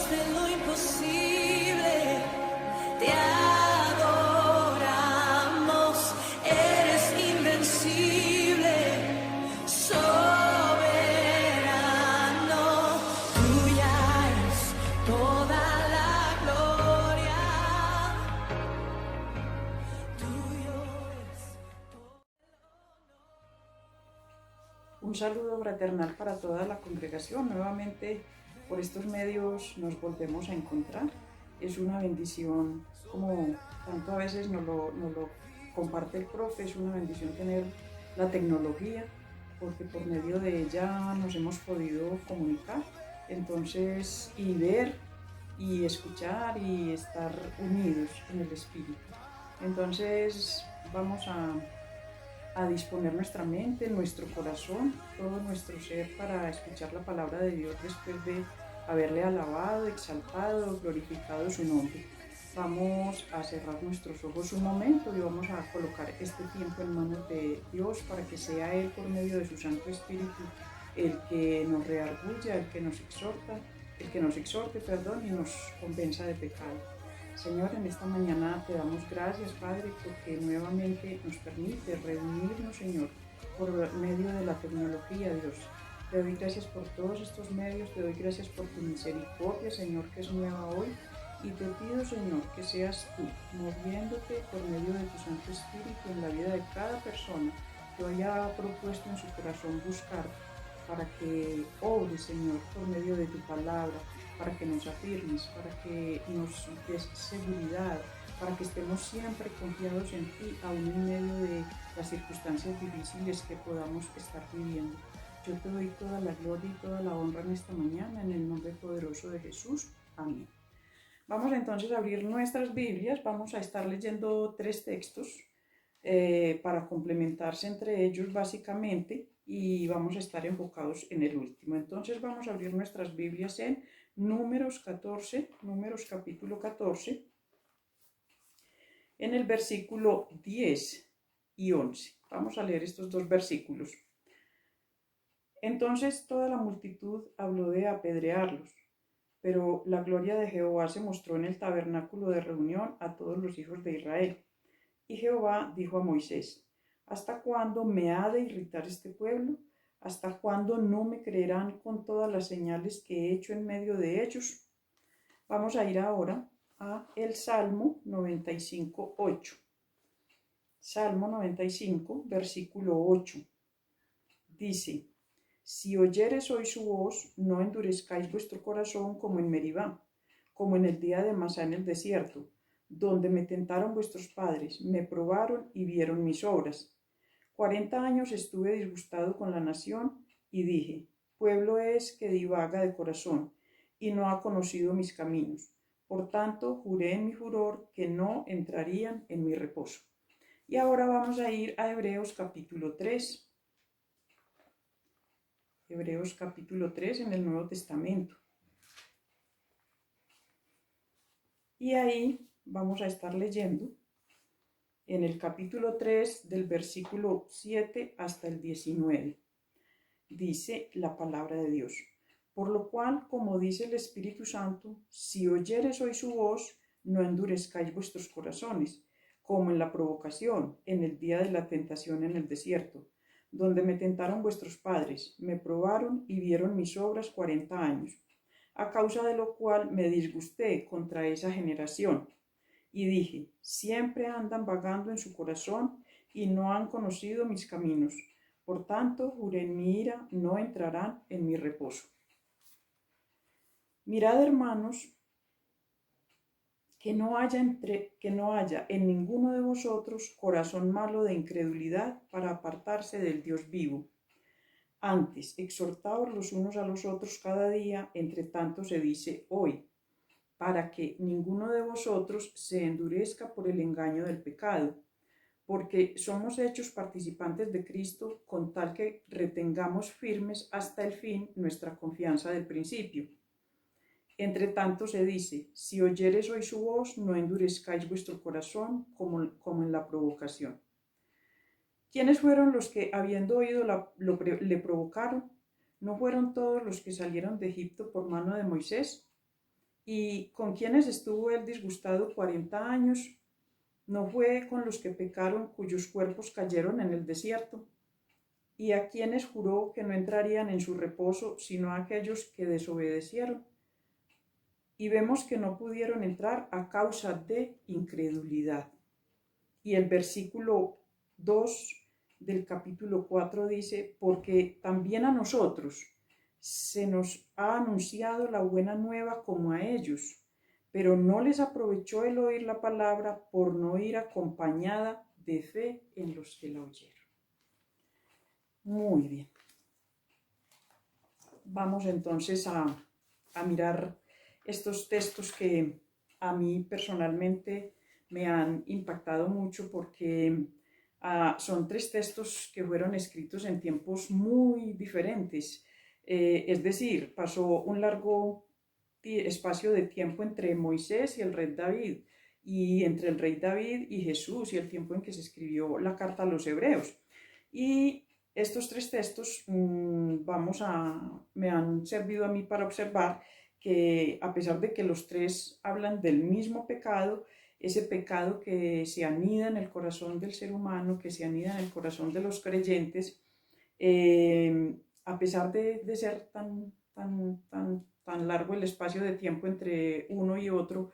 de lo imposible, te adoramos, eres invencible, soberano, tuya es toda la gloria, tuyo es todo. Un saludo fraternal para toda la congregación. Nuevamente por estos medios nos volvemos a encontrar. Es una bendición, como tanto a veces nos lo comparte el profe, es una bendición tener la tecnología, porque por medio de ella nos hemos podido comunicar, entonces, y ver y escuchar y estar unidos en el espíritu. Entonces vamos a disponer nuestra mente, nuestro corazón, todo nuestro ser para escuchar la palabra de Dios después de haberle alabado, exaltado, glorificado su nombre. Vamos a cerrar nuestros ojos un momento y vamos a colocar este tiempo en manos de Dios para que sea Él por medio de su Santo Espíritu el que nos redarguya, el que nos exhorte, y nos convenza de pecado. Señor, en esta mañana te damos gracias, Padre, porque nuevamente nos permite reunirnos, Señor, por medio de la tecnología, Dios. Te doy gracias por todos estos medios, te doy gracias por tu misericordia, Señor, que es nueva hoy. Y te pido, Señor, que seas tú, moviéndote por medio de tu Santo Espíritu en la vida de cada persona que haya propuesto en su corazón buscarte, para que obres, Señor, por medio de tu palabra, para que nos afirmes, para que nos des seguridad, para que estemos siempre confiados en ti, aún en medio de las circunstancias difíciles que podamos estar viviendo. Yo te doy toda la gloria y toda la honra en esta mañana, en el nombre poderoso de Jesús. Amén. Vamos entonces a abrir nuestras Biblias, vamos a estar leyendo 3 textos para complementarse entre ellos básicamente, y vamos a estar enfocados en el último. Entonces vamos a abrir nuestras Biblias en Números capítulo 14, en el versículo 10 y 11. Vamos a leer estos 2 versículos. Entonces toda la multitud habló de apedrearlos, pero la gloria de Jehová se mostró en el tabernáculo de reunión a todos los hijos de Israel. Y Jehová dijo a Moisés: ¿Hasta cuándo me ha de irritar este pueblo? ¿Hasta cuándo no me creerán con todas las señales que he hecho en medio de ellos? Vamos a ir ahora a el Salmo 95, 8. Salmo 95, versículo 8. Dice: Si oyeres hoy su voz, no endurezcáis vuestro corazón como en Meribá, como en el día de Masá en el desierto, donde me tentaron vuestros padres, me probaron y vieron mis obras. 40 años estuve disgustado con la nación y dije: pueblo es que divaga de corazón y no ha conocido mis caminos. Por tanto, juré en mi furor que no entrarían en mi reposo. Y ahora vamos a ir a Hebreos capítulo 3. Hebreos capítulo 3 en el Nuevo Testamento. Y ahí vamos a estar leyendo en el capítulo 3 del versículo 7 hasta el 19. Dice la palabra de Dios: por lo cual, como dice el Espíritu Santo, si oyeres hoy su voz, no endurezcáis vuestros corazones, como en la provocación, en el día de la tentación en el desierto, donde me tentaron vuestros padres, me probaron y vieron mis obras 40 años, a causa de lo cual me disgusté contra esa generación. Y dije: siempre andan vagando en su corazón y no han conocido mis caminos. Por tanto, juré en mi ira, no entrarán en mi reposo. Mirad, hermanos, que no haya en ninguno de vosotros corazón malo de incredulidad para apartarse del Dios vivo. Antes, exhortaos los unos a los otros cada día, entre tanto se dice hoy, para que ninguno de vosotros se endurezca por el engaño del pecado, porque somos hechos participantes de Cristo, con tal que retengamos firmes hasta el fin nuestra confianza del principio. Entre tanto se dice: si oyeres hoy su voz, no endurezcáis vuestro corazón como en la provocación. ¿Quiénes fueron los que, habiendo oído, le provocaron? ¿No fueron todos los que salieron de Egipto por mano de Moisés? ¿Y con quienes estuvo él disgustado 40 años? ¿No fue con los que pecaron, cuyos cuerpos cayeron en el desierto? ¿Y a quienes juró que no entrarían en su reposo, sino a aquellos que desobedecieron? Y vemos que no pudieron entrar a causa de incredulidad. Y el versículo 2 del capítulo 4 dice, porque también a nosotros se nos ha anunciado la buena nueva como a ellos, pero no les aprovechó el oír la palabra por no ir acompañada de fe en los que la oyeron. Muy bien. Vamos entonces a mirar estos textos que a mí personalmente me han impactado mucho porque son 3 textos que fueron escritos en tiempos muy diferentes. Es decir, pasó un largo espacio de tiempo entre Moisés y el rey David, y entre el rey David y Jesús, y el tiempo en que se escribió la carta a los hebreos. Y estos 3 textos me han servido a mí para observar que a pesar de que los 3 hablan del mismo pecado, ese pecado que se anida en el corazón del ser humano, que se anida en el corazón de los creyentes, a pesar de ser tan largo el espacio de tiempo entre uno y otro,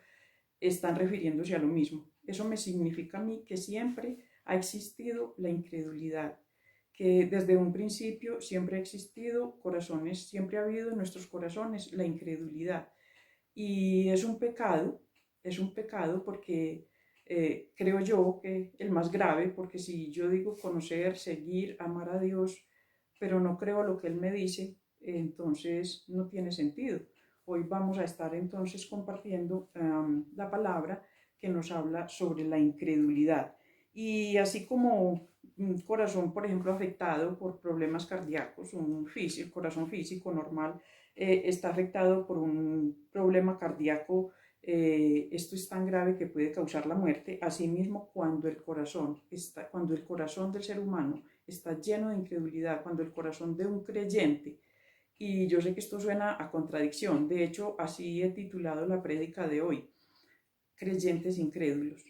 están refiriéndose a lo mismo. Eso me significa a mí que siempre ha existido la incredulidad, que desde un principio siempre ha existido corazones, siempre ha habido en nuestros corazones la incredulidad. Y es un pecado porque creo yo que el más grave, porque si yo digo conocer, seguir, amar a Dios, pero no creo lo que Él me dice, entonces no tiene sentido. Hoy vamos a estar entonces compartiendo la palabra que nos habla sobre la incredulidad. Y así como un corazón, por ejemplo, afectado por problemas cardíacos, corazón físico normal, está afectado por un problema cardíaco, esto es tan grave que puede causar la muerte. Asimismo, cuando el corazón del ser humano está lleno de incredulidad, cuando el corazón de un creyente, y yo sé que esto suena a contradicción, de hecho así he titulado la prédica de hoy, creyentes incrédulos,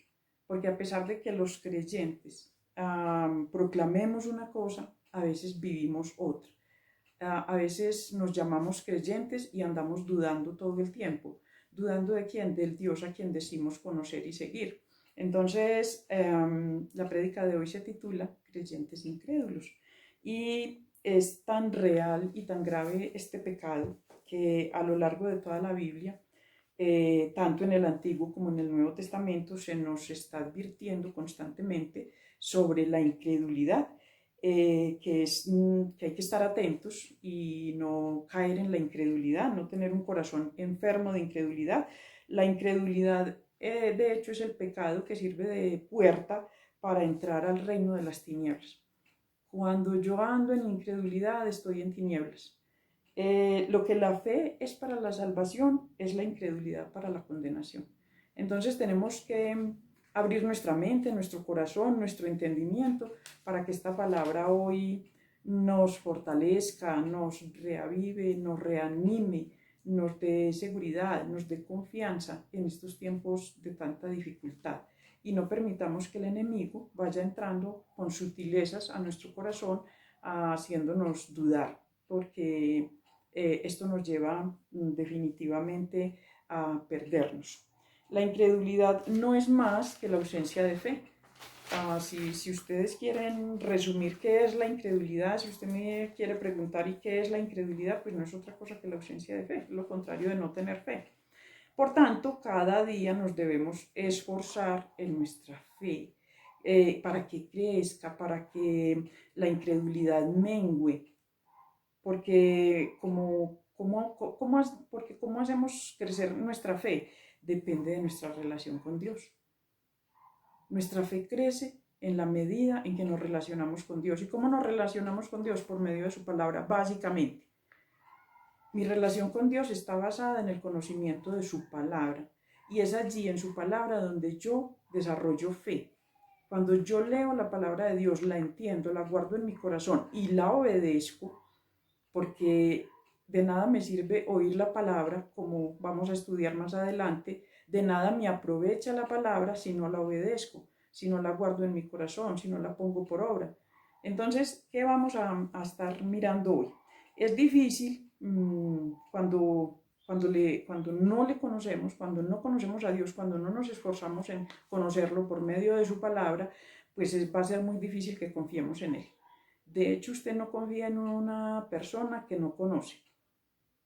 porque a pesar de que los creyentes proclamemos una cosa, a veces vivimos otra. A veces nos llamamos creyentes y andamos dudando todo el tiempo. ¿Dudando de quién? Del Dios a quien decimos conocer y seguir. Entonces, la prédica de hoy se titula Creyentes incrédulos. Y es tan real y tan grave este pecado que a lo largo de toda la Biblia, tanto en el Antiguo como en el Nuevo Testamento, se nos está advirtiendo constantemente sobre la incredulidad. Que hay que estar atentos y no caer en la incredulidad, no tener un corazón enfermo de incredulidad. La incredulidad, de hecho, es el pecado que sirve de puerta para entrar al reino de las tinieblas. Cuando yo ando en incredulidad, estoy en tinieblas. Lo que la fe es para la salvación, es la incredulidad para la condenación. Entonces tenemos que abrir nuestra mente, nuestro corazón, nuestro entendimiento, para que esta palabra hoy nos fortalezca, nos reavive, nos reanime, nos dé seguridad, nos dé confianza en estos tiempos de tanta dificultad. Y no permitamos que el enemigo vaya entrando con sutilezas a nuestro corazón, haciéndonos dudar, porque esto nos lleva definitivamente a perdernos. La incredulidad no es más que la ausencia de fe. Si ustedes quieren resumir qué es la incredulidad, si usted me quiere preguntar ¿y qué es la incredulidad? Pues no es otra cosa que la ausencia de fe, lo contrario de no tener fe. Por tanto, cada día nos debemos esforzar en nuestra fe para que crezca, para que la incredulidad mengüe, porque ¿cómo hacemos crecer nuestra fe? Depende de nuestra relación con Dios. Nuestra fe crece en la medida en que nos relacionamos con Dios. ¿Y cómo nos relacionamos con Dios? Por medio de su palabra, básicamente. Mi relación con Dios está basada en el conocimiento de su palabra. Y es allí, en su palabra, donde yo desarrollo fe. Cuando yo leo la palabra de Dios, la entiendo, la guardo en mi corazón y la obedezco, porque de nada me sirve oír la palabra, como vamos a estudiar más adelante, de nada me aprovecha la palabra si no la obedezco, si no la guardo en mi corazón, si no la pongo por obra. Entonces, ¿qué vamos a estar mirando hoy? Es difícil cuando no le conocemos, cuando no conocemos a Dios, cuando no nos esforzamos en conocerlo por medio de su palabra, pues va a ser muy difícil que confiemos en Él. De hecho, usted no confía en una persona que no conoce.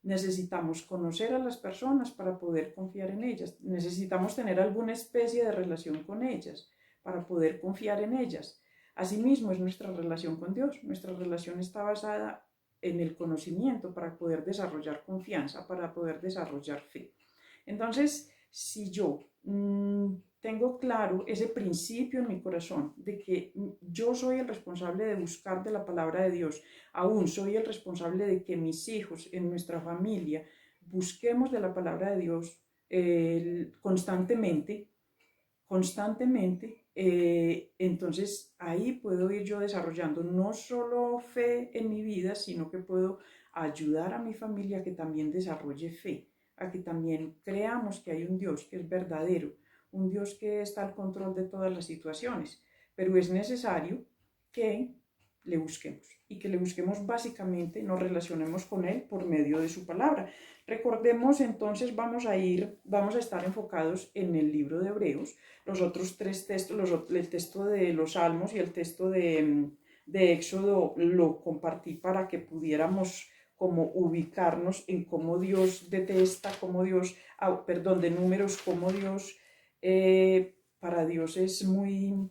Necesitamos conocer a las personas para poder confiar en ellas. Necesitamos tener alguna especie de relación con ellas para poder confiar en ellas. Asimismo es nuestra relación con Dios. Nuestra relación está basada en el conocimiento para poder desarrollar confianza, para poder desarrollar fe. Entonces, si yo tengo claro ese principio en mi corazón de que yo soy el responsable de buscar de la palabra de Dios, aún soy el responsable de que mis hijos en nuestra familia busquemos de la palabra de Dios constantemente, entonces ahí puedo ir yo desarrollando no solo fe en mi vida, sino que puedo ayudar a mi familia a que también desarrolle fe, a que también creamos que hay un Dios que es verdadero, un Dios que está al control de todas las situaciones, pero es necesario que le busquemos y que le busquemos básicamente, nos relacionemos con Él por medio de su palabra. Recordemos entonces, vamos a estar enfocados en el libro de Hebreos. Los otros tres textos, el texto de los Salmos y el texto de Éxodo lo compartí para que pudiéramos como ubicarnos en cómo Dios detesta, cómo Dios, de Números, cómo Dios, para Dios es muy,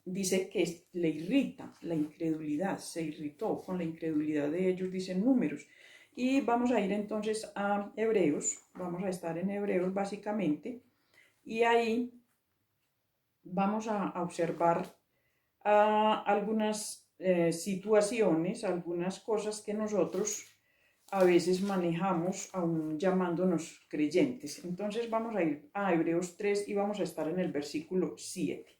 dice que le irrita la incredulidad, se irritó con la incredulidad de ellos, dicen Números. Y vamos a ir entonces a Hebreos, vamos a estar en Hebreos básicamente, y ahí vamos a observar algunas situaciones, algunas cosas que nosotros a veces manejamos aún llamándonos creyentes. Entonces vamos a ir a Hebreos 3 y vamos a estar en el versículo 7.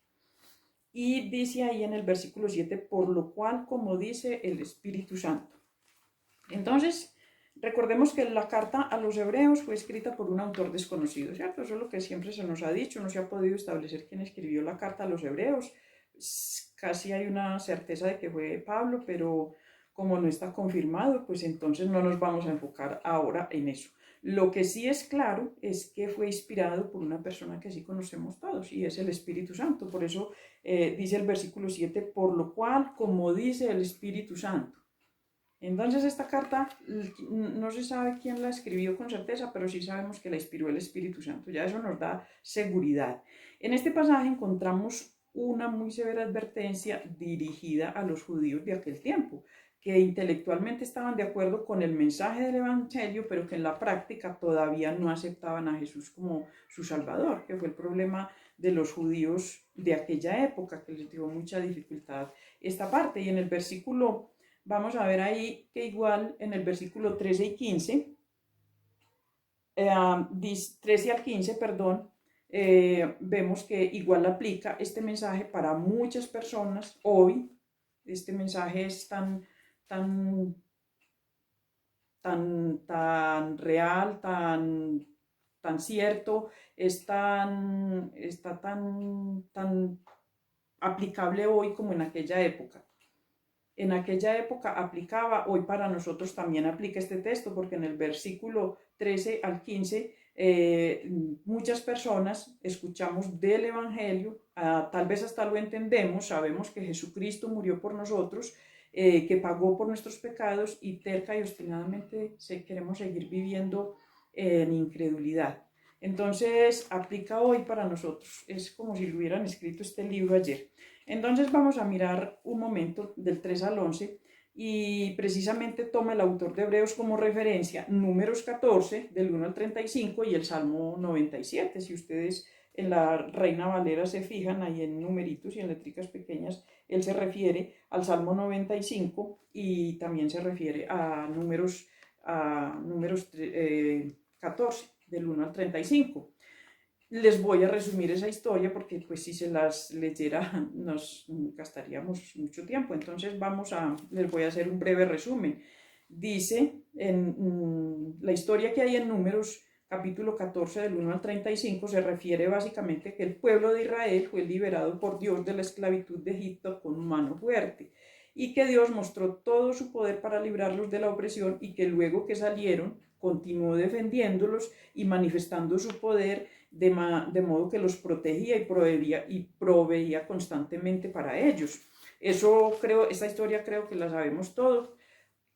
Y dice ahí en el versículo 7, por lo cual, como dice el Espíritu Santo. Entonces, recordemos que la carta a los hebreos fue escrita por un autor desconocido, ¿cierto? Eso es lo que siempre se nos ha dicho, no se ha podido establecer quién escribió la carta a los hebreos. Casi hay una certeza de que fue Pablo, pero como no está confirmado, pues entonces no nos vamos a enfocar ahora en eso. Lo que sí es claro es que fue inspirado por una persona que sí conocemos todos, y es el Espíritu Santo. Por eso dice el versículo 7, por lo cual, como dice el Espíritu Santo. Entonces esta carta no se sabe quién la escribió con certeza, pero sí sabemos que la inspiró el Espíritu Santo. Ya eso nos da seguridad. En este pasaje encontramos una muy severa advertencia dirigida a los judíos de aquel tiempo, que intelectualmente estaban de acuerdo con el mensaje del Evangelio, pero que en la práctica todavía no aceptaban a Jesús como su Salvador, que fue el problema de los judíos de aquella época, que les dio mucha dificultad esta parte. Y en el versículo, vamos a ver ahí que igual en el versículo 13 y 15, 13 al 15, perdón, vemos que igual aplica este mensaje para muchas personas hoy. Este mensaje es tan real, tan cierto, está tan aplicable hoy como en aquella época. En aquella época aplicaba, hoy para nosotros también aplica este texto, porque en el versículo 13 al 15 muchas personas escuchamos del Evangelio, tal vez hasta lo entendemos, sabemos que Jesucristo murió por nosotros, que pagó por nuestros pecados, y terca y obstinadamente queremos seguir viviendo en incredulidad. Entonces aplica hoy para nosotros, es como si lo hubieran escrito este libro ayer. Entonces vamos a mirar un momento del 3 al 11 y precisamente toma el autor de Hebreos como referencia Números 14 del 1 al 35 y el Salmo 97. Si ustedes en la Reina Valera se fijan ahí en numeritos y en letricas pequeñas, él se refiere al Salmo 95 y también se refiere a Números 14 del 1 al 35. Les voy a resumir esa historia porque pues si se las leyera nos gastaríamos mucho tiempo. Entonces les voy a hacer un breve resumen. dice en la historia que hay en Números, capítulo 14, del 1 al 35, se refiere básicamente que el pueblo de Israel fue liberado por Dios de la esclavitud de Egipto con mano fuerte y que Dios mostró todo su poder para librarlos de la opresión y que luego que salieron continuó defendiéndolos y manifestando su poder de modo que los protegía y proveía constantemente para ellos. Eso creo, esta historia creo que la sabemos todos.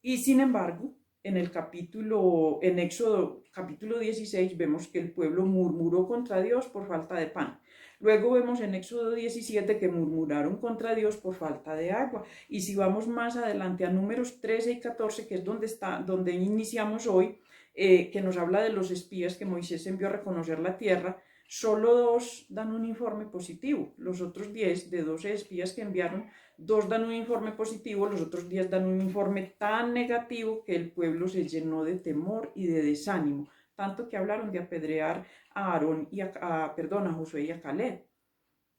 Y sin embargo, en Éxodo capítulo 16 vemos que el pueblo murmuró contra Dios por falta de pan. Luego vemos en Éxodo 17 que murmuraron contra Dios por falta de agua. Y si vamos más adelante a Números 13 y 14, que es donde iniciamos hoy, que nos habla de los espías que Moisés envió a reconocer la tierra, solo 2 dan un informe positivo. Los otros 10, de 12 espías que enviaron, 2 dan un informe positivo, los otros 10 dan un informe tan negativo que el pueblo se llenó de temor y de desánimo, tanto que hablaron de apedrear a Aarón y a Josué y a Caleb.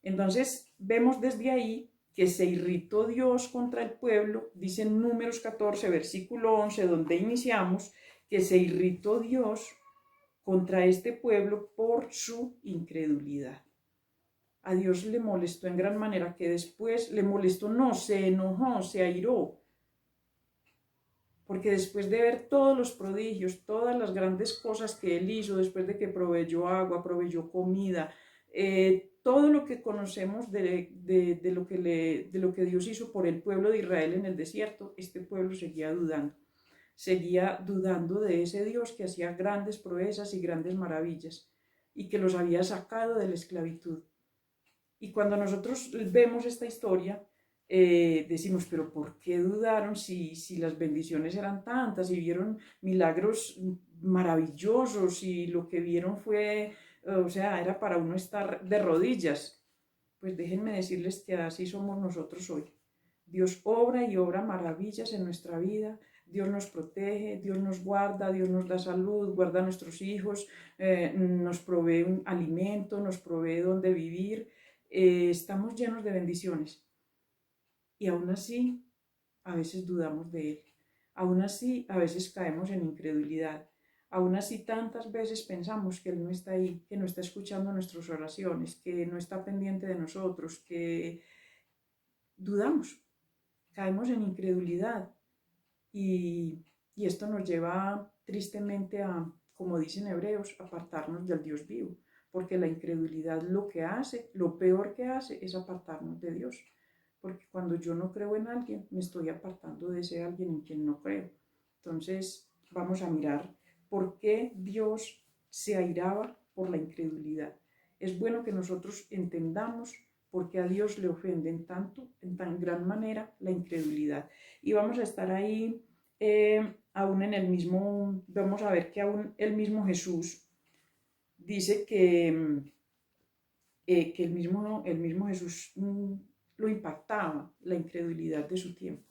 Entonces vemos desde ahí que se irritó Dios contra el pueblo, dice en Números 14, versículo 11, donde iniciamos, que se irritó Dios contra este pueblo por su incredulidad. A Dios le molestó en gran manera, que después le molestó, no, se enojó, se airó, porque después de ver todos los prodigios, todas las grandes cosas que él hizo, después de que proveyó agua, proveyó comida, todo lo que conocemos de lo que Dios hizo por el pueblo de Israel en el desierto, este pueblo seguía dudando de ese Dios que hacía grandes proezas y grandes maravillas y que los había sacado de la esclavitud. Y cuando nosotros vemos esta historia, decimos, pero ¿por qué dudaron si las bendiciones eran tantas y vieron milagros maravillosos y lo que vieron fue, o sea, era para uno estar de rodillas? Pues déjenme decirles que así somos nosotros hoy. Dios obra y obra maravillas en nuestra vida. Dios nos protege, Dios nos guarda, Dios nos da salud, guarda a nuestros hijos, nos provee un alimento, nos provee donde vivir. Estamos llenos de bendiciones y aún así a veces dudamos de Él, aún así a veces caemos en incredulidad, aún así tantas veces pensamos que Él no está ahí, que no está escuchando nuestras oraciones, que no está pendiente de nosotros, que dudamos, caemos en incredulidad y esto nos lleva tristemente a, como dicen hebreos, apartarnos del Dios vivo. Porque la incredulidad lo que hace, lo peor que hace es apartarnos de Dios. Porque cuando yo no creo en alguien, me estoy apartando de ese alguien en quien no creo. Entonces vamos a mirar por qué Dios se airaba por la incredulidad. Es bueno que nosotros entendamos por qué a Dios le ofenden tanto, en tan gran manera, la incredulidad. Y vamos a estar ahí, aún en el mismo, vamos a ver que aún el mismo Jesús dice que el mismo Jesús lo impactaba la incredulidad de su tiempo.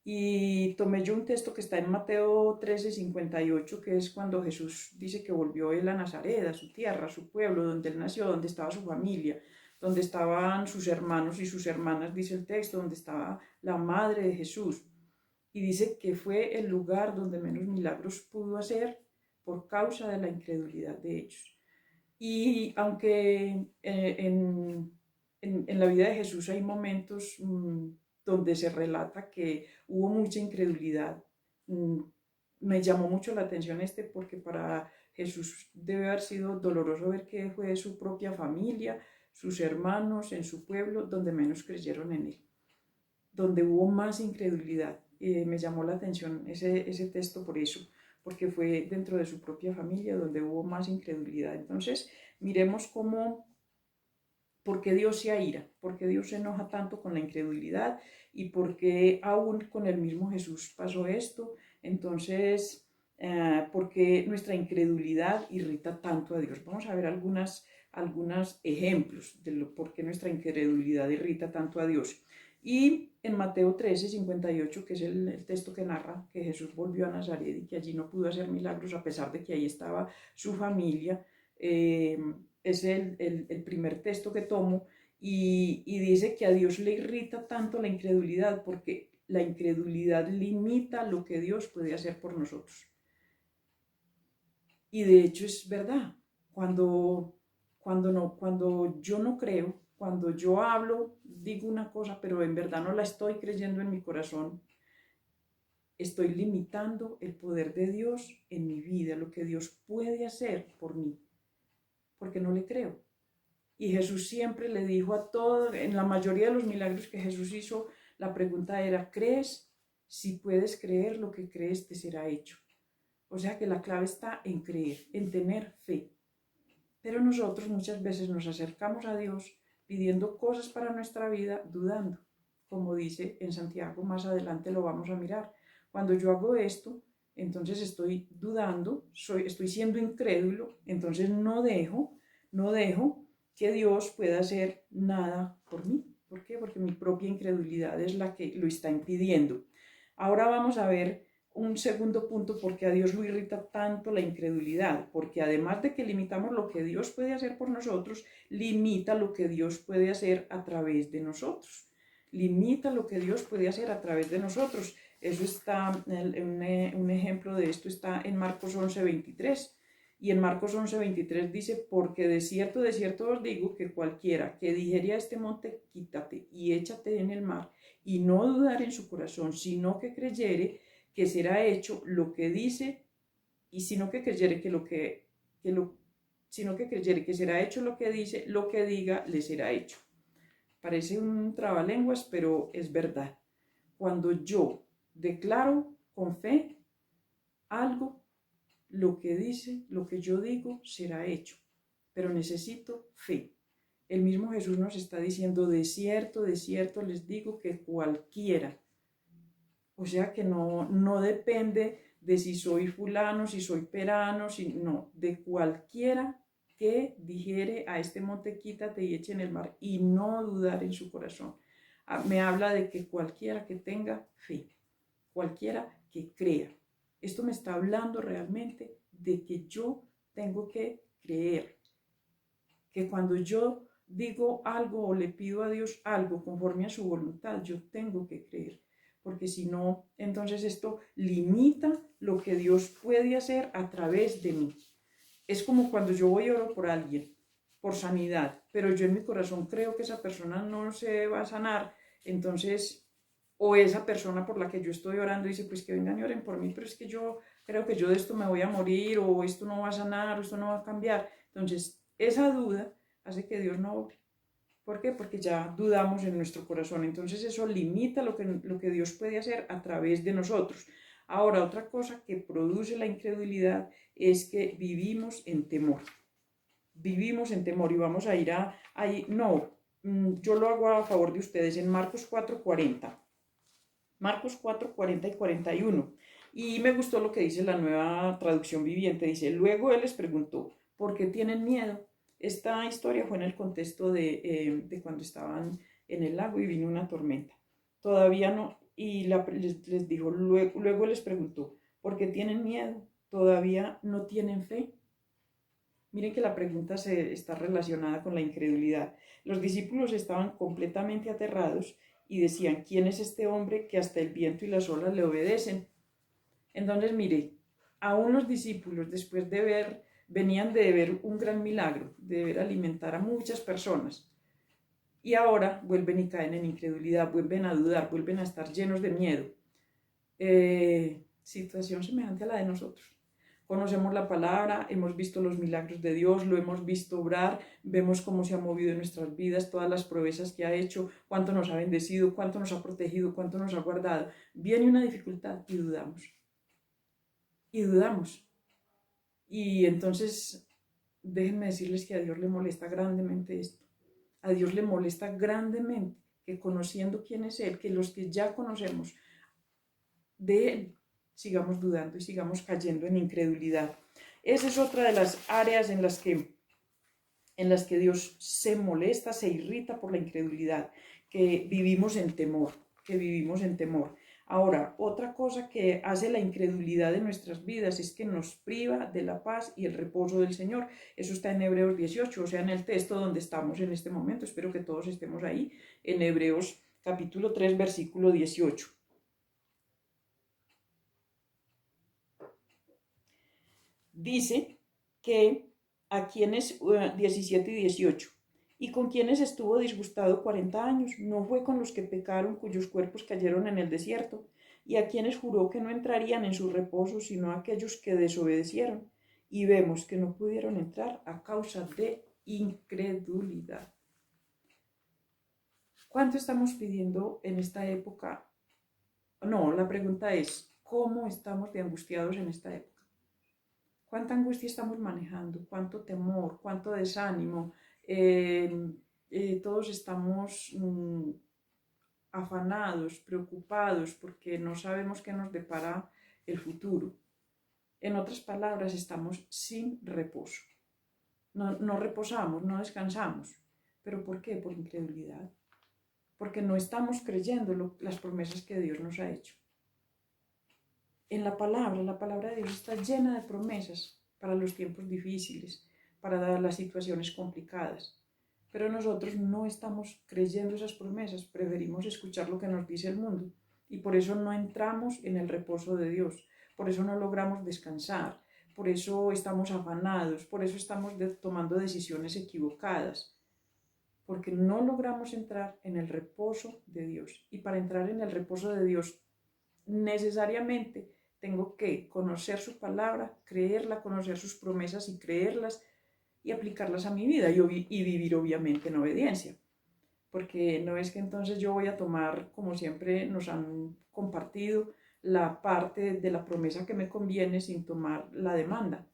Y tomé yo un texto que está en Mateo 13:58, que es cuando Jesús dice que volvió él a Nazaret, a su tierra, a su pueblo, donde él nació, donde estaba su familia, donde estaban sus hermanos y sus hermanas, dice el texto, donde estaba la madre de Jesús. Y dice que fue el lugar donde menos milagros pudo hacer por causa de la incredulidad de ellos. Y aunque en la vida de Jesús hay momentos donde se relata que hubo mucha incredulidad, me llamó mucho la atención porque para Jesús debe haber sido doloroso ver que fue su propia familia, sus hermanos, en su pueblo, donde menos creyeron en él, donde hubo más incredulidad. Me llamó la atención ese texto por eso, porque fue dentro de su propia familia donde hubo más incredulidad. Entonces, miremos por qué Dios se aira, por qué Dios se enoja tanto con la incredulidad y por qué aún con el mismo Jesús pasó esto. Entonces, por qué nuestra incredulidad irrita tanto a Dios. Vamos a ver algunos ejemplos de por qué nuestra incredulidad irrita tanto a Dios. Y en Mateo 13:58, que es el texto que narra que Jesús volvió a Nazaret y que allí no pudo hacer milagros a pesar de que ahí estaba su familia, es el primer texto que tomo y dice que a Dios le irrita tanto la incredulidad porque la incredulidad limita lo que Dios puede hacer por nosotros. Y de hecho es verdad. Cuando yo no creo, cuando yo hablo, digo una cosa, pero en verdad no la estoy creyendo en mi corazón, estoy limitando el poder de Dios en mi vida, lo que Dios puede hacer por mí, porque no le creo. Y Jesús siempre le dijo a todos, en la mayoría de los milagros que Jesús hizo, la pregunta era, ¿crees? Si puedes creer, lo que crees te será hecho. O sea que la clave está en creer, en tener fe. Pero nosotros muchas veces nos acercamos a Dios pidiendo cosas para nuestra vida, dudando. Como dice en Santiago, más adelante lo vamos a mirar. Cuando yo hago esto, entonces estoy dudando, estoy siendo incrédulo, entonces no dejo que Dios pueda hacer nada por mí. ¿Por qué? Porque mi propia incredulidad es la que lo está impidiendo. Ahora vamos a ver un segundo punto porque a Dios lo irrita tanto la incredulidad, porque además de que limitamos lo que Dios puede hacer por nosotros, limita lo que Dios puede hacer a través de nosotros. Limita lo que Dios puede hacer a través de nosotros. Eso está, un ejemplo de esto está en Marcos 11:23. Y en Marcos 11:23 dice, porque de cierto os digo que cualquiera que dijere a este monte, quítate y échate en el mar, y no dudar en su corazón, sino que creyere que será hecho lo que dice, y sino que creyere sino que creyere que será hecho lo que dice, lo que diga le será hecho. Parece un trabalenguas, pero es verdad. Cuando yo declaro con fe algo, lo que dice, lo que yo digo, será hecho. Pero necesito fe. El mismo Jesús nos está diciendo, de cierto les digo que cualquiera. O sea que no depende de si soy fulano, si soy perano, no, de cualquiera que dijere a este monte, quítate y eche en el mar, y no dudar en su corazón. Me habla de que cualquiera que tenga fe, cualquiera que crea. Esto me está hablando realmente de que yo tengo que creer, que cuando yo digo algo o le pido a Dios algo conforme a su voluntad, yo tengo que creer, porque si no, entonces esto limita lo que Dios puede hacer a través de mí. Es como cuando yo voy y oro por alguien, por sanidad, pero yo en mi corazón creo que esa persona no se va a sanar, entonces, o esa persona por la que yo estoy orando dice, pues que vengan y oren por mí, pero es que yo creo que yo de esto me voy a morir, o esto no va a sanar, o esto no va a cambiar. Entonces, esa duda hace que Dios no obre. ¿Por qué? Porque ya dudamos en nuestro corazón. Entonces eso limita lo que Dios puede hacer a través de nosotros. Ahora, otra cosa que produce la incredulidad es que vivimos en temor. Vivimos en temor y vamos a ir ahí. No, yo lo hago a favor de ustedes en Marcos 4:40. Marcos 4:40 y 41. Y me gustó lo que dice la Nueva Traducción Viviente. Dice, luego él les preguntó, ¿por qué tienen miedo? Esta historia fue en el contexto de cuando estaban en el lago y vino una tormenta. Todavía no, y les dijo, luego les preguntó, ¿por qué tienen miedo? ¿Todavía no tienen fe? Miren que la pregunta está relacionada con la incredulidad. Los discípulos estaban completamente aterrados y decían, ¿quién es este hombre que hasta el viento y las olas le obedecen? Entonces, mire, aún los discípulos, después venían de ver un gran milagro, de ver alimentar a muchas personas, y ahora vuelven y caen en incredulidad, vuelven a dudar, vuelven a estar llenos de miedo. Situación semejante a la de nosotros. Conocemos la palabra, hemos visto los milagros de Dios, lo hemos visto obrar, vemos cómo se ha movido en nuestras vidas, todas las proezas que ha hecho, cuánto nos ha bendecido, cuánto nos ha protegido, cuánto nos ha guardado. Viene una dificultad y dudamos. Y dudamos. Y entonces, déjenme decirles que a Dios le molesta grandemente esto. A Dios le molesta grandemente que conociendo quién es Él, que los que ya conocemos de Él, sigamos dudando y sigamos cayendo en incredulidad. Esa es otra de las áreas en las que Dios se molesta, se irrita por la incredulidad, que vivimos en temor, Ahora, otra cosa que hace la incredulidad de nuestras vidas es que nos priva de la paz y el reposo del Señor. Eso está en Hebreos 18, o sea, en el texto donde estamos en este momento. Espero que todos estemos ahí, en Hebreos capítulo 3, versículo 18. dice que a quienes, 17 y 18, y con quienes estuvo disgustado 40 años, no fue con los que pecaron cuyos cuerpos cayeron en el desierto, y a quienes juró que no entrarían en su reposo, sino a aquellos que desobedecieron, y vemos que no pudieron entrar a causa de incredulidad. ¿Cuánto estamos pidiendo en esta época? No, la pregunta es, ¿cómo estamos de angustiados en esta época? ¿Cuánta angustia estamos manejando? ¿Cuánto temor? ¿Cuánto desánimo? Todos estamos afanados, preocupados, porque no sabemos qué nos depara el futuro. En otras palabras, estamos sin reposo. No reposamos, no descansamos. ¿Pero por qué? Por incredulidad. Porque no estamos creyendo las promesas que Dios nos ha hecho. En la palabra de Dios está llena de promesas para los tiempos difíciles, para las situaciones complicadas. Pero nosotros no estamos creyendo esas promesas, preferimos escuchar lo que nos dice el mundo y por eso no entramos en el reposo de Dios, por eso no logramos descansar, por eso estamos afanados, por eso estamos tomando decisiones equivocadas, porque no logramos entrar en el reposo de Dios. Y para entrar en el reposo de Dios, necesariamente tengo que conocer su palabra, creerla, conocer sus promesas y creerlas y aplicarlas a mi vida y vivir obviamente en obediencia. Porque no es que entonces yo voy a tomar, como siempre nos han compartido, la parte de la promesa que me conviene sin tomar la demanda.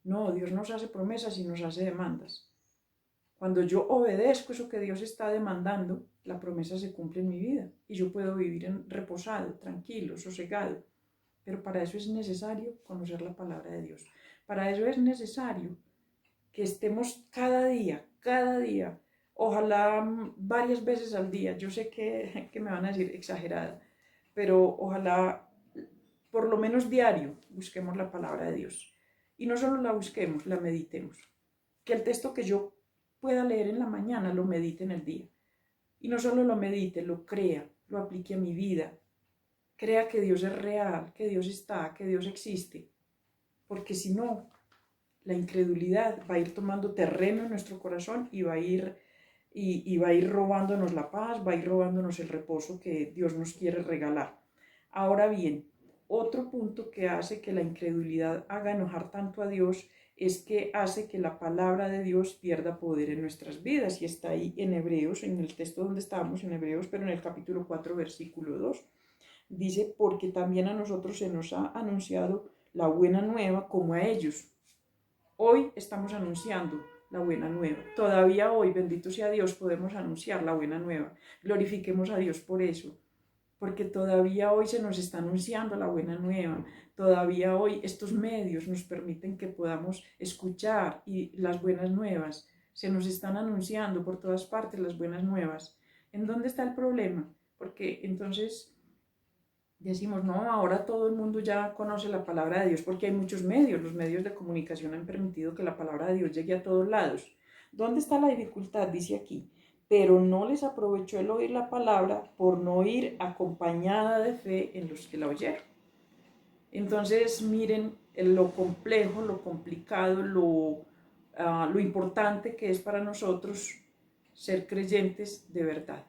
No, Dios nos hace promesas y nos hace demandas. Cuando yo obedezco eso que Dios está demandando, la promesa se cumple en mi vida y yo puedo vivir reposado, tranquilo, sosegado. Pero para eso es necesario conocer la palabra de Dios. Para eso es necesario que estemos cada día, ojalá varias veces al día. Yo sé que me van a decir exagerada, pero ojalá por lo menos diario busquemos la palabra de Dios. Y no solo la busquemos, la meditemos. Que el texto que yo pueda leer en la mañana lo medite en el día. Y no solo lo medite, lo crea, lo aplique a mi vida. Crea que Dios es real, que Dios está, que Dios existe. Porque si no, la incredulidad va a ir tomando terreno en nuestro corazón y va a ir robándonos la paz, va a ir robándonos el reposo que Dios nos quiere regalar. Ahora bien, otro punto que hace que la incredulidad haga enojar tanto a Dios es que hace que la palabra de Dios pierda poder en nuestras vidas. Y está ahí en Hebreos, en el texto donde estábamos, en Hebreos, pero en el capítulo 4, versículo 2. Dice, porque también a nosotros se nos ha anunciado la buena nueva como a ellos. Hoy estamos anunciando la buena nueva. Todavía hoy, bendito sea Dios, podemos anunciar la buena nueva. Glorifiquemos a Dios por eso. Porque todavía hoy se nos está anunciando la buena nueva. Todavía hoy estos medios nos permiten que podamos escuchar y las buenas nuevas. Se nos están anunciando por todas partes las buenas nuevas. ¿En dónde está el problema? Porque entonces decimos, no, ahora todo el mundo ya conoce la palabra de Dios porque hay muchos medios. Los medios de comunicación han permitido que la palabra de Dios llegue a todos lados. ¿Dónde está la dificultad? Dice aquí. Pero no les aprovechó el oír la palabra por no ir acompañada de fe en los que la oyeron. Entonces, miren lo complejo, lo complicado, lo importante que es para nosotros ser creyentes de verdad,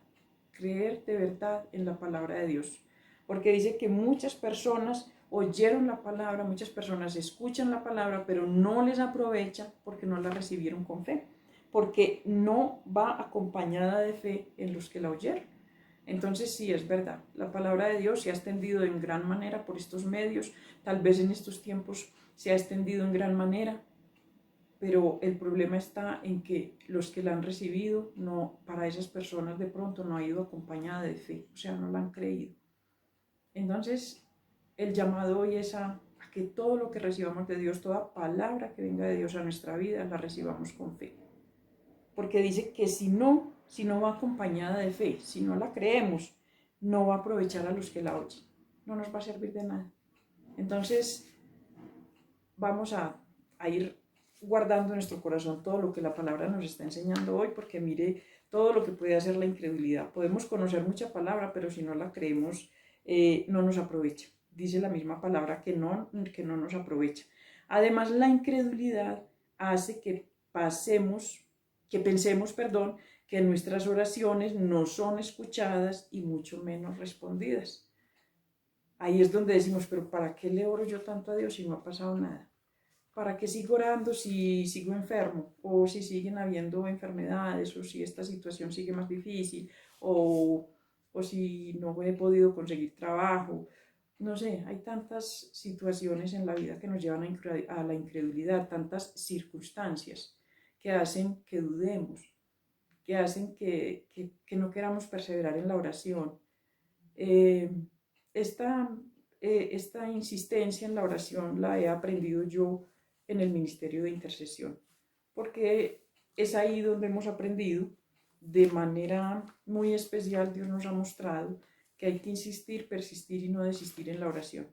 creer de verdad en la palabra de Dios. Porque dice que muchas personas oyeron la palabra, muchas personas escuchan la palabra, pero no les aprovecha porque no la recibieron con fe. Porque no va acompañada de fe en los que la oyeron. Entonces sí, es verdad, la palabra de Dios se ha extendido en gran manera por estos medios, tal vez en estos tiempos se ha extendido en gran manera, pero el problema está en que los que la han recibido, no, para esas personas de pronto no ha ido acompañada de fe, o sea, no la han creído. Entonces, el llamado hoy es a que todo lo que recibamos de Dios, toda palabra que venga de Dios a nuestra vida, la recibamos con fe. Porque dice que si no va acompañada de fe, si no la creemos, no va a aprovechar a los que la oyen, no nos va a servir de nada. Entonces, vamos a ir guardando en nuestro corazón todo lo que la palabra nos está enseñando hoy, porque mire todo lo que puede hacer la incredulidad. Podemos conocer mucha palabra, pero si no la creemos, no nos aprovecha. dice la misma palabra que no nos aprovecha. Además, la incredulidad hace que pensemos, que nuestras oraciones no son escuchadas y mucho menos respondidas. Ahí es donde decimos, pero ¿para qué le oro yo tanto a Dios si no ha pasado nada? ¿Para qué sigo orando si sigo enfermo? O si siguen habiendo enfermedades, o si esta situación sigue más difícil, o si no he podido conseguir trabajo. No sé, hay tantas situaciones en la vida que nos llevan a la incredulidad, tantas circunstancias que hacen que dudemos, que hacen que no queramos perseverar en la oración. Eh, esta, esta insistencia en la oración la he aprendido yo en el ministerio de intercesión, porque es ahí donde hemos aprendido de manera muy especial. Dios nos ha mostrado que hay que insistir, persistir y no desistir en la oración.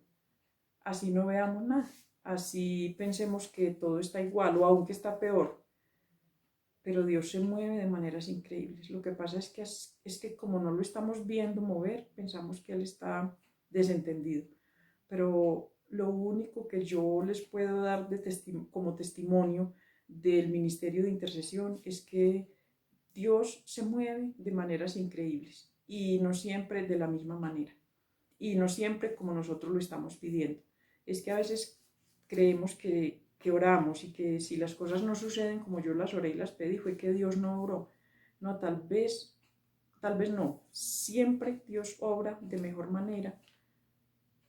Así no veamos nada, así pensemos que todo está igual o aunque está peor, pero Dios se mueve de maneras increíbles. Lo que pasa es que como no lo estamos viendo mover, pensamos que Él está desentendido. Pero lo único que yo les puedo dar como testimonio del ministerio de intercesión es que Dios se mueve de maneras increíbles y no siempre de la misma manera y no siempre como nosotros lo estamos pidiendo. Es que a veces creemos que oramos y que si las cosas no suceden como yo las oré y las pedí, fue que Dios no obró. No, tal vez no. Siempre Dios obra de mejor manera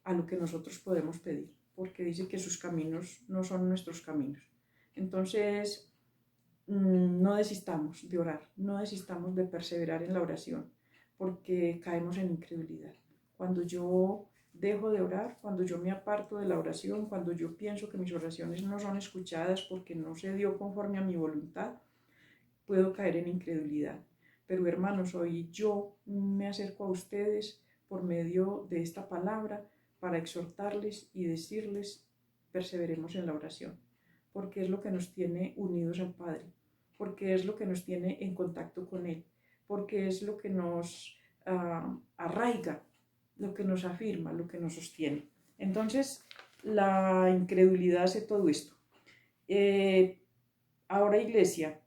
a lo que nosotros podemos pedir, porque dice que sus caminos no son nuestros caminos. Entonces, no desistamos de orar, no desistamos de perseverar en la oración, porque caemos en incredulidad. Cuando yo dejo de orar, cuando yo me aparto de la oración, cuando yo pienso que mis oraciones no son escuchadas porque no se dio conforme a mi voluntad, puedo caer en incredulidad. Pero hermanos, hoy yo me acerco a ustedes por medio de esta palabra para exhortarles y decirles, perseveremos en la oración, porque es lo que nos tiene unidos al Padre, porque es lo que nos tiene en contacto con Él, porque es lo que nos arraiga, lo que nos afirma, lo que nos sostiene. Entonces, la incredulidad hace todo esto. Ahora, iglesia,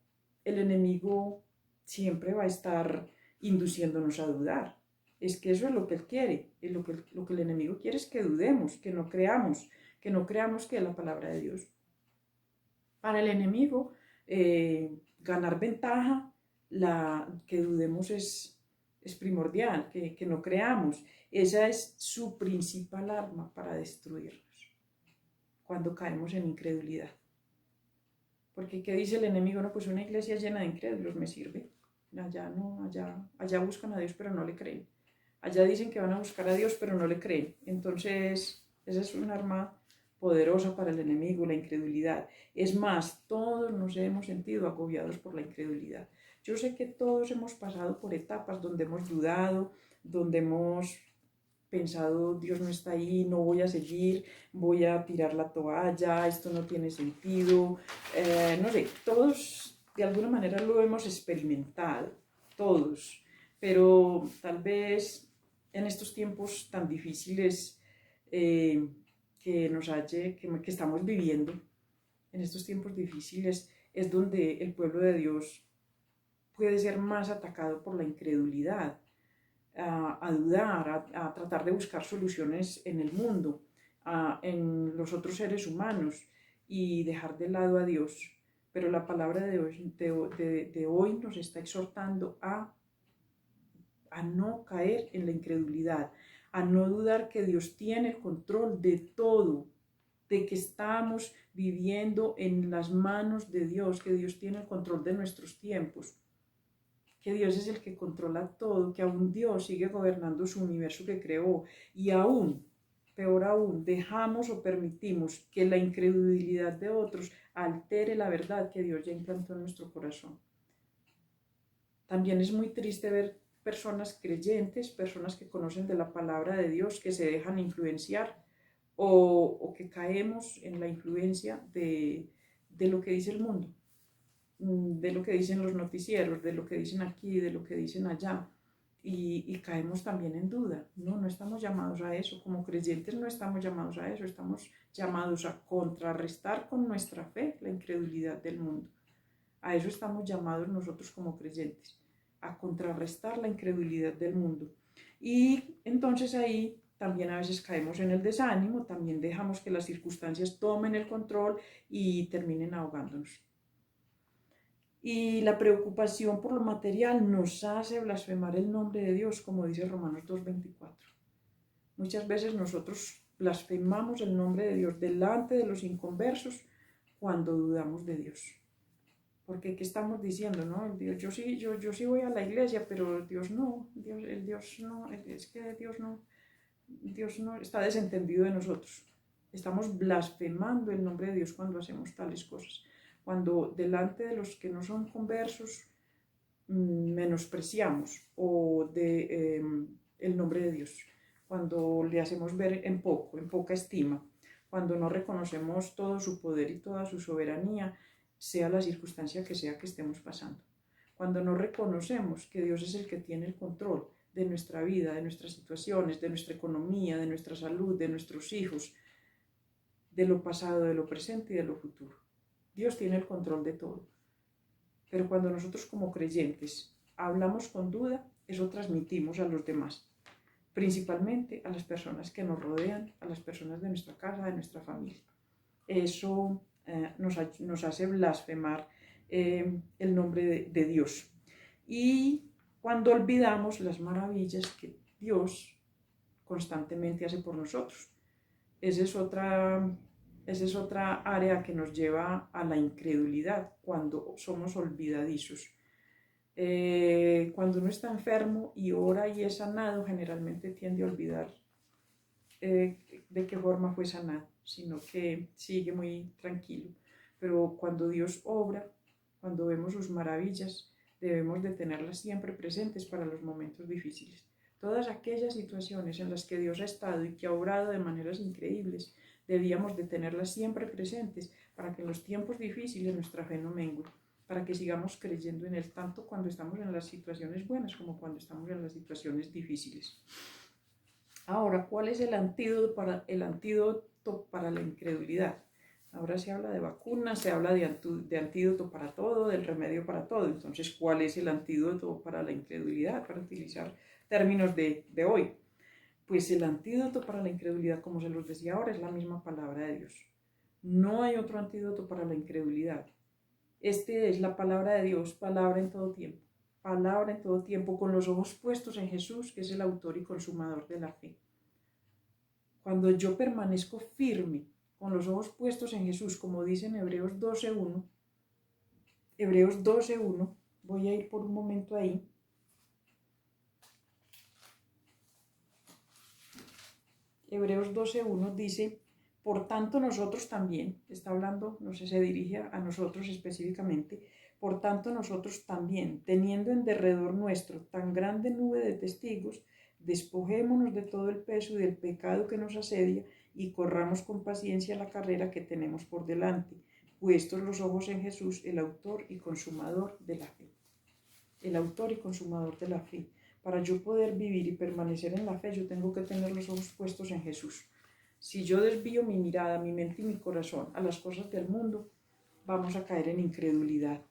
el enemigo siempre va a estar induciéndonos a dudar. Es que eso es lo que él quiere. Lo que el enemigo quiere es que dudemos, que no creamos que es la palabra de Dios. Para el enemigo, ganar ventaja, que dudemos es primordial, que no creamos. Esa es su principal arma para destruirnos cuando caemos en incredulidad. Porque ¿qué dice el enemigo? No, pues una iglesia llena de incrédulos me sirve. Allá no, allá buscan a Dios pero no le creen. Allá dicen que van a buscar a Dios pero no le creen. Entonces, esa es un arma poderosa para el enemigo, la incredulidad. Es más, todos nos hemos sentido agobiados por la incredulidad. Yo sé que todos hemos pasado por etapas donde hemos dudado, donde hemos pensado, Dios no está ahí, no voy a seguir, voy a tirar la toalla, esto no tiene sentido. No sé, todos de alguna manera lo hemos experimentado, todos, pero tal vez en estos tiempos tan difíciles que estamos viviendo, en estos tiempos difíciles es donde el pueblo de Dios puede ser más atacado por la incredulidad, a dudar, a tratar de buscar soluciones en el mundo, en los otros seres humanos y dejar de lado a Dios. Pero la palabra de hoy nos está exhortando a no caer en la incredulidad, a no dudar que Dios tiene el control de todo, de que estamos viviendo en las manos de Dios, que Dios tiene el control de nuestros tiempos, que Dios es el que controla todo, que aún Dios sigue gobernando su universo que creó y aún, peor aún, dejamos o permitimos que la incredulidad de otros altere la verdad que Dios ya implantó en nuestro corazón. También es muy triste ver personas creyentes, personas que conocen de la palabra de Dios, que se dejan influenciar o que caemos en la influencia de lo que dice el mundo, de lo que dicen los noticieros, de lo que dicen aquí, de lo que dicen allá. y caemos también en duda. No, no estamos llamados a eso. Como creyentes no estamos llamados a eso. Estamos llamados a contrarrestar con nuestra fe la incredulidad del mundo. A eso estamos llamados nosotros como creyentes, a contrarrestar la incredulidad del mundo. Y entonces ahí también a veces caemos en el desánimo, también dejamos que las circunstancias tomen el control y terminen ahogándonos. Y la preocupación por lo material nos hace blasfemar el nombre de Dios, como dice Romanos 2:24. Muchas veces nosotros blasfemamos el nombre de Dios delante de los inconversos cuando dudamos de Dios. Porque ¿qué estamos diciendo? ¿No? Dios, yo sí voy a la iglesia, pero Dios no, Dios no, es que Dios no está desentendido de nosotros. Estamos blasfemando el nombre de Dios cuando hacemos tales cosas. Cuando delante de los que no son conversos menospreciamos el nombre de Dios. Cuando le hacemos ver en poca estima. Cuando no reconocemos todo su poder y toda su soberanía, sea la circunstancia que sea que estemos pasando. Cuando no reconocemos que Dios es el que tiene el control de nuestra vida, de nuestras situaciones, de nuestra economía, de nuestra salud, de nuestros hijos, de lo pasado, de lo presente y de lo futuro. Dios tiene el control de todo. Pero cuando nosotros como creyentes hablamos con duda, eso transmitimos a los demás, principalmente a las personas que nos rodean, a las personas de nuestra casa, de nuestra familia. Eso nos hace blasfemar el nombre de Dios. Y cuando olvidamos las maravillas que Dios constantemente hace por nosotros. Esa es otra área que nos lleva a la incredulidad cuando somos olvidadizos. Cuando uno está enfermo y ora y es sanado, generalmente tiende a olvidar de qué forma fue sanado, sino que sigue muy tranquilo. Pero cuando Dios obra, cuando vemos sus maravillas, debemos de tenerlas siempre presentes para los momentos difíciles. Todas aquellas situaciones en las que Dios ha estado y que ha obrado de maneras increíbles, debíamos de tenerlas siempre presentes para que en los tiempos difíciles nuestra fe no mengue, para que sigamos creyendo en Él tanto cuando estamos en las situaciones buenas como cuando estamos en las situaciones difíciles. Ahora, ¿cuál es el antídoto para la incredulidad? Ahora se habla de vacunas, se habla de antídoto para todo, del remedio para todo. Entonces, ¿cuál es el antídoto para la incredulidad? Para utilizar términos de hoy. Pues el antídoto para la incredulidad, como se los decía ahora, es la misma palabra de Dios. No hay otro antídoto para la incredulidad. Este es la palabra de Dios, palabra en todo tiempo. Palabra en todo tiempo, con los ojos puestos en Jesús, que es el autor y consumador de la fe. Cuando yo permanezco firme, con los ojos puestos en Jesús, como dice en Hebreos 12:1, voy a ir por un momento ahí. Hebreos 12:1 dice, por tanto nosotros también, está hablando, no sé, se dirige a nosotros específicamente, por tanto nosotros también, teniendo en derredor nuestro tan grande nube de testigos, despojémonos de todo el peso y del pecado que nos asedia y corramos con paciencia la carrera que tenemos por delante, puestos los ojos en Jesús, el autor y consumador de la fe. El autor y consumador de la fe. Para yo poder vivir y permanecer en la fe, yo tengo que tener los ojos puestos en Jesús. Si yo desvío mi mirada, mi mente y mi corazón a las cosas del mundo, vamos a caer en incredulidad.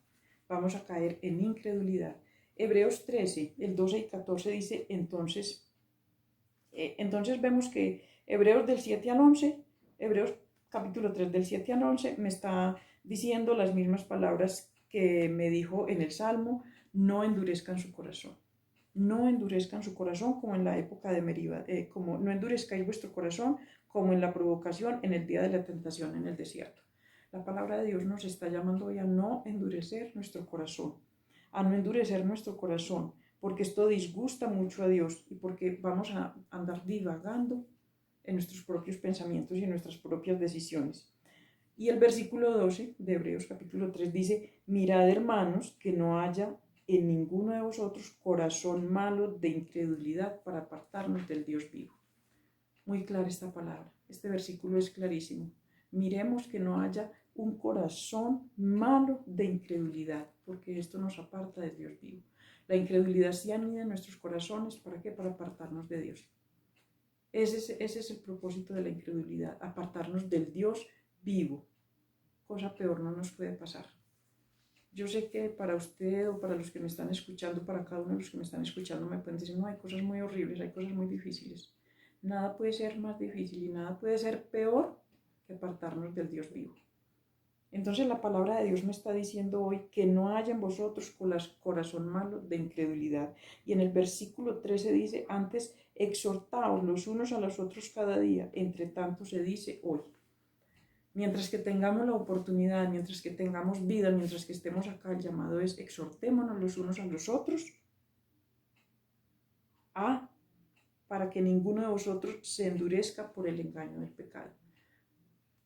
Vamos a caer en incredulidad. Hebreos 13, el 12 y 14 dice, entonces vemos que Hebreos del 7 al 11, Hebreos capítulo 3 del 7 al 11 me está diciendo las mismas palabras que me dijo en el Salmo, no endurezcan su corazón. No endurezcan su corazón como en la época de Meriba, como no endurezcáis vuestro corazón como en la provocación en el día de la tentación en el desierto. La palabra de Dios nos está llamando hoy a no endurecer nuestro corazón, porque esto disgusta mucho a Dios y porque vamos a andar divagando en nuestros propios pensamientos y en nuestras propias decisiones. Y el versículo 12 de Hebreos capítulo 3 dice, mirad hermanos que no haya en ninguno de vosotros corazón malo de incredulidad para apartarnos del Dios vivo. Muy clara esta palabra, este versículo es clarísimo. Miremos que no haya un corazón malo de incredulidad, porque esto nos aparta del Dios vivo. La incredulidad se anida en nuestros corazones, ¿para qué? Para apartarnos de Dios. Ese es el propósito de la incredulidad, apartarnos del Dios vivo. Cosa peor no nos puede pasar. Yo sé que para usted o para los que me están escuchando, para cada uno de los que me están escuchando, me pueden decir, no, hay cosas muy horribles, hay cosas muy difíciles. Nada puede ser más difícil y nada puede ser peor que apartarnos del Dios vivo. Entonces la palabra de Dios me está diciendo hoy que no haya en vosotros corazón malo de incredulidad. Y en el versículo 13 dice, antes exhortaos los unos a los otros cada día, entre tanto se dice hoy. Mientras que tengamos la oportunidad, mientras que tengamos vida, mientras que estemos acá, el llamado es exhortémonos los unos a los otros para que ninguno de vosotros se endurezca por el engaño del pecado.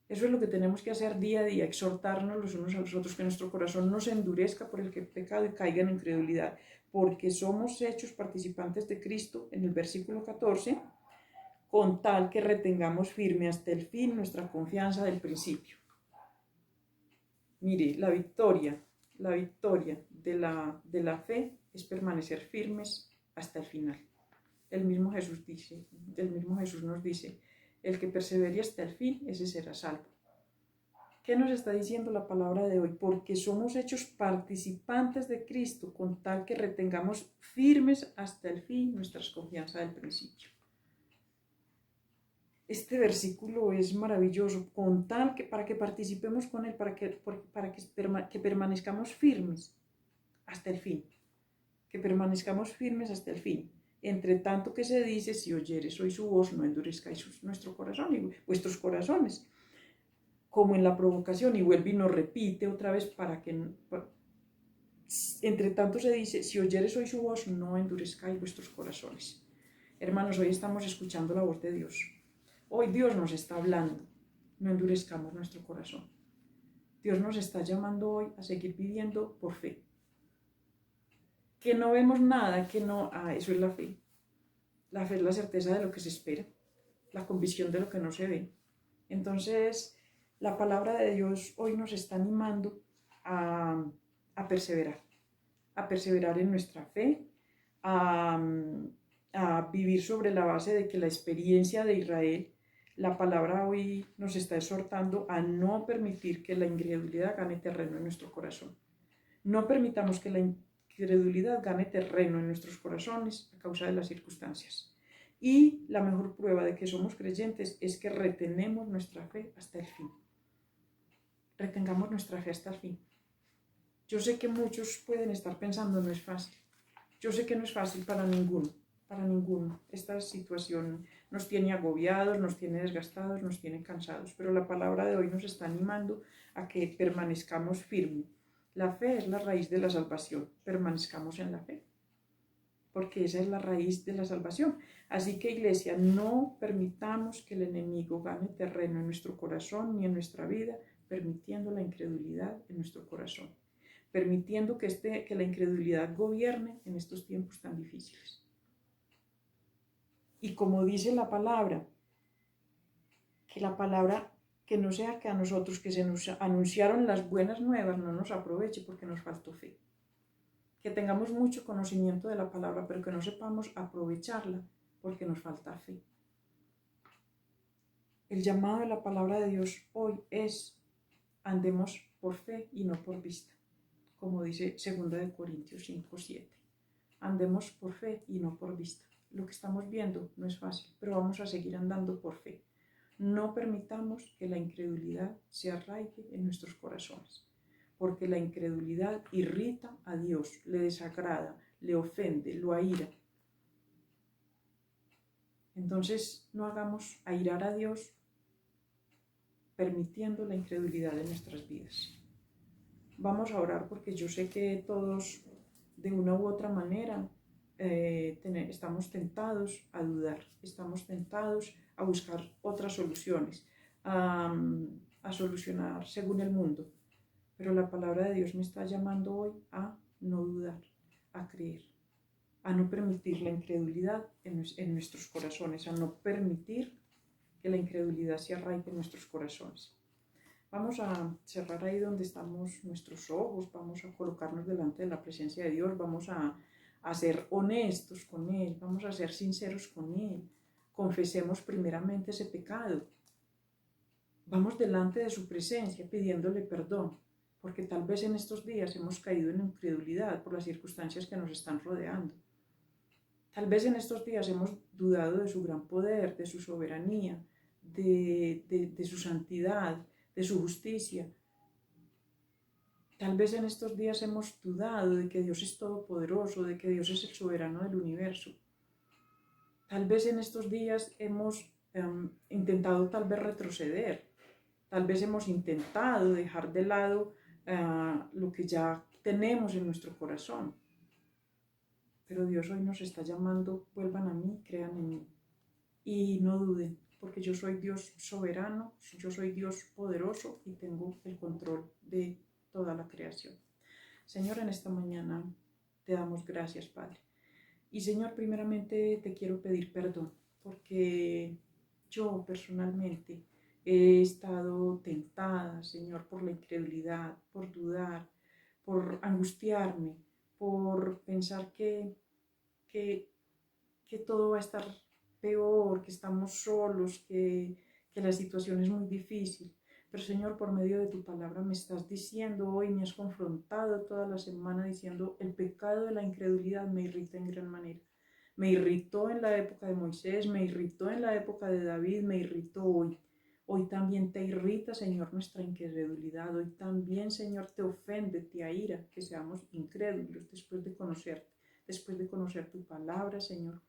Eso es lo que tenemos que hacer día a día, exhortarnos los unos a los otros, que nuestro corazón no se endurezca por el pecado y caiga en incredulidad, porque somos hechos participantes de Cristo, en el versículo 14, con tal que retengamos firme hasta el fin nuestra confianza del principio. Mire, la victoria de la fe es permanecer firmes hasta el final. El mismo Jesús nos dice, el que persevere hasta el fin, ese será salvo. ¿Qué nos está diciendo la palabra de hoy? Porque somos hechos participantes de Cristo, con tal que retengamos firmes hasta el fin nuestra confianza del principio. Este versículo es maravilloso, con tal que para que participemos con él, para que permanezcamos firmes hasta el fin, que permanezcamos firmes hasta el fin. Entre tanto que se dice, si oyeres hoy su voz, no endurezcáis nuestro corazón y vuestros corazones, como en la provocación, y vuelve y nos repite otra vez entre tanto se dice, si oyeres hoy su voz, no endurezcáis vuestros corazones. Hermanos, hoy estamos escuchando la voz de Dios. Hoy Dios nos está hablando, no endurezcamos nuestro corazón. Dios nos está llamando hoy a seguir viviendo por fe. Que no vemos nada, eso es la fe. La fe es la certeza de lo que se espera, la convicción de lo que no se ve. Entonces, la palabra de Dios hoy nos está animando a perseverar en nuestra fe, a vivir sobre la base de que la experiencia de Israel, la palabra hoy nos está exhortando a no permitir que la incredulidad gane terreno en nuestro corazón. No permitamos que la incredulidad gane terreno en nuestros corazones a causa de las circunstancias. Y la mejor prueba de que somos creyentes es que retenemos nuestra fe hasta el fin. Retengamos nuestra fe hasta el fin. Yo sé que muchos pueden estar pensando, no es fácil. Yo sé que no es fácil para ninguno. Esta situación nos tiene agobiados, nos tiene desgastados, nos tiene cansados, pero la palabra de hoy nos está animando a que permanezcamos firmes. La fe es la raíz de la salvación, permanezcamos en la fe, porque esa es la raíz de la salvación. Así que, iglesia, no permitamos que el enemigo gane terreno en nuestro corazón ni en nuestra vida, permitiendo la incredulidad en nuestro corazón, permitiendo que la incredulidad gobierne en estos tiempos tan difíciles. Y como dice la palabra, que no sea que a nosotros que se nos anunciaron las buenas nuevas no nos aproveche porque nos faltó fe. Que tengamos mucho conocimiento de la palabra, pero que no sepamos aprovecharla porque nos falta fe. El llamado de la palabra de Dios hoy es andemos por fe y no por vista, como dice 2 Corintios 5:7. Andemos por fe y no por vista. Lo que estamos viendo no es fácil, pero vamos a seguir andando por fe. No permitamos que la incredulidad se arraigue en nuestros corazones, porque la incredulidad irrita a Dios, le desagrada, le ofende, lo aira. Entonces no hagamos airar a Dios permitiendo la incredulidad en nuestras vidas. Vamos a orar porque yo sé que todos de una u otra manera estamos tentados a dudar, estamos tentados a buscar otras soluciones, a solucionar según el mundo. Pero la palabra de Dios me está llamando hoy a no dudar, a creer, a no permitir la incredulidad en nuestros corazones, a no permitir que la incredulidad se arraigue en nuestros corazones. Vamos a cerrar ahí donde estamos nuestros ojos, vamos a colocarnos delante de la presencia de Dios, vamos a a ser honestos con Él, vamos a ser sinceros con Él. Confesemos primeramente ese pecado. Vamos delante de su presencia pidiéndole perdón, porque tal vez en estos días hemos caído en incredulidad por las circunstancias que nos están rodeando. Tal vez en estos días hemos dudado de su gran poder, de su soberanía, de su santidad, de su justicia. Tal vez en estos días hemos dudado de que Dios es todopoderoso, de que Dios es el soberano del universo. Tal vez en estos días hemos intentado tal vez retroceder. Tal vez hemos intentado dejar de lado lo que ya tenemos en nuestro corazón. Pero Dios hoy nos está llamando, vuelvan a mí, crean en mí. Y no duden, porque yo soy Dios soberano, yo soy Dios poderoso y tengo el control de toda la creación. Señor, en esta mañana te damos gracias, Padre. Y Señor, primeramente te quiero pedir perdón, porque yo personalmente he estado tentada, Señor, por la incredulidad, por dudar, por angustiarme, por pensar que todo va a estar peor, que estamos solos, que la situación es muy difícil. Pero Señor, por medio de tu palabra me estás diciendo hoy, me has confrontado toda la semana diciendo, el pecado de la incredulidad me irrita en gran manera. Me irritó en la época de Moisés, me irritó en la época de David, me irritó hoy. Hoy también te irrita, Señor, nuestra incredulidad. Hoy también, Señor, te ofende, te aira que seamos incrédulos después de conocerte, después de conocer tu palabra, Señor.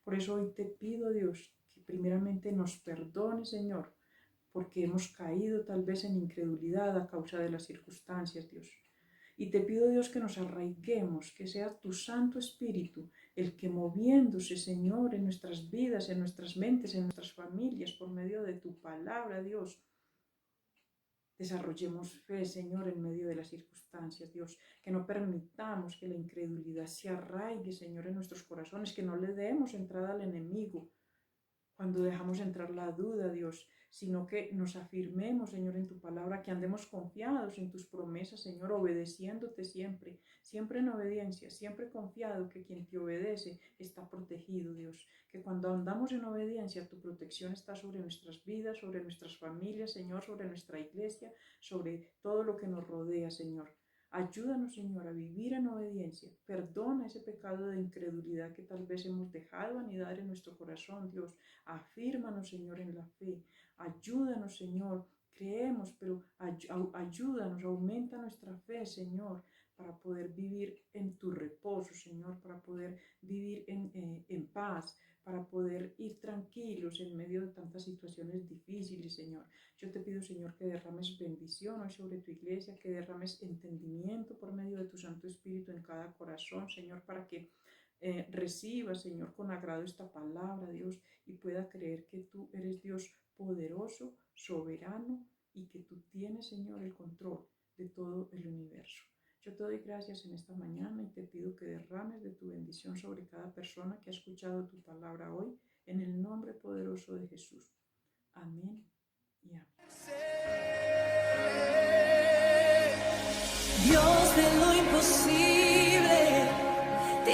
Por eso hoy te pido, Dios, que primeramente nos perdone, Señor, porque hemos caído tal vez en incredulidad a causa de las circunstancias, Dios. Y te pido, Dios, que nos arraiguemos, que sea tu Santo Espíritu el que moviéndose, Señor, en nuestras vidas, en nuestras mentes, en nuestras familias, por medio de tu palabra, Dios, desarrollemos fe, Señor, en medio de las circunstancias, Dios, que no permitamos que la incredulidad se arraigue, Señor, en nuestros corazones, que no le demos entrada al enemigo cuando dejamos entrar la duda, Dios, sino que nos afirmemos, Señor, en tu palabra, que andemos confiados en tus promesas, Señor, obedeciéndote siempre, siempre en obediencia, siempre confiado que quien te obedece está protegido, Dios, que cuando andamos en obediencia, tu protección está sobre nuestras vidas, sobre nuestras familias, Señor, sobre nuestra iglesia, sobre todo lo que nos rodea, Señor. Ayúdanos, Señor, a vivir en obediencia. Perdona ese pecado de incredulidad que tal vez hemos dejado anidar en nuestro corazón, Dios. Afírmanos, Señor, en la fe. Ayúdanos, Señor. Creemos, pero ayúdanos, aumenta nuestra fe, Señor, para poder vivir en tu reposo, Señor, para poder vivir en paz, para poder ir tranquilos en medio de tantas situaciones difíciles, Señor. Yo te pido, Señor, que derrames bendición hoy sobre tu iglesia, que derrames entendimiento por medio de tu Santo Espíritu en cada corazón, Señor, para que reciba, Señor, con agrado esta palabra, Dios, y pueda creer que tú eres Dios poderoso, soberano, y que tú tienes, Señor, el control de todo el universo. Yo te doy gracias en esta mañana y te pido que derrames de tu bendición sobre cada persona que ha escuchado tu palabra hoy, en el nombre poderoso de Jesús. Amén y amén. Dios de lo imposible, te